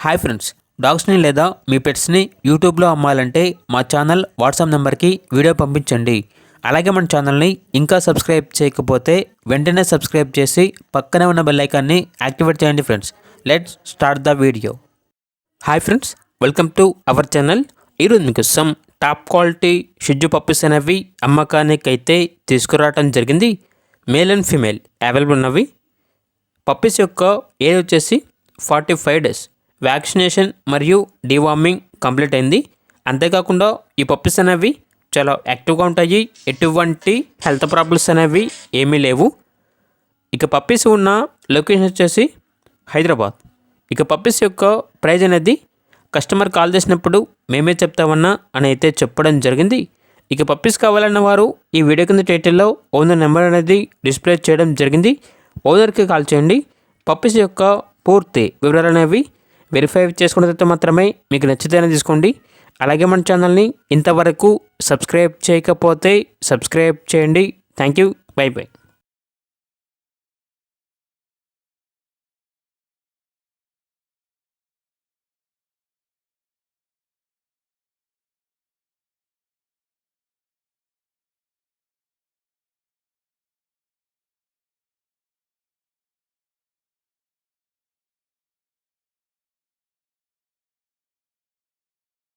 Hi friends, డాగ్స్ని లేదా మీ పెట్స్ని యూట్యూబ్లో అమ్మాలంటే మా ఛానల్ వాట్సాప్ నెంబర్కి వీడియో పంపించండి. అలాగే మన ఛానల్ని ఇంకా సబ్స్క్రైబ్ చేయకపోతే వెంటనే సబ్స్క్రైబ్ చేసి పక్కనే ఉన్న బెల్ ఐకాన్ని యాక్టివేట్ చేయండి friends. Let's start the video. Hi friends, welcome to our channel. ఈరోజు మీకోసం టాప్ క్వాలిటీ షిట్జు పప్పీస్ అనేవి అమ్మకానికి అయితే తీసుకురావడం జరిగింది. మేల్ అండ్ ఫీమేల్ అవైలబుల్ ఉన్నవి. పప్పీస్ యొక్క ఏజ్ వచ్చేసి 45 days. వ్యాక్సినేషన్ మరియు డీవార్మింగ్ కంప్లీట్ అయింది. అంతేకాకుండా ఈ పప్పీస్ అనేవి చాలా యాక్టివ్గా ఉంటాయి. ఎటువంటి హెల్త్ ప్రాబ్లమ్స్ అనేవి ఏమీ లేవు. ఇక పప్పీస్ ఉన్న లొకేషన్ వచ్చేసి హైదరాబాద్. ఇక పప్పీస్ యొక్క ప్రైజ్ అనేది కస్టమర్ కాల్ చేసినప్పుడు మేమే చెప్తామన్నా అని అయితే చెప్పడం జరిగింది. ఇక పప్పీస్ కావాలన్న వారు ఈ వీడియో కింద టైటిల్లో ఓనర్ నెంబర్ అనేది డిస్ప్లే చేయడం జరిగింది. ఓనర్కి కాల్ చేయండి. పప్పీస్ యొక్క పూర్తి వివరాలు అనేవి వెరిఫై చేసుకున్న తర్వాత మాత్రమే మీకు నచ్చితేనే తీసుకోండి. అలాగే మన ఛానల్ని ఇంతవరకు సబ్స్క్రైబ్ చేయకపోతే సబ్స్క్రైబ్ చేయండి. Thank you. By by.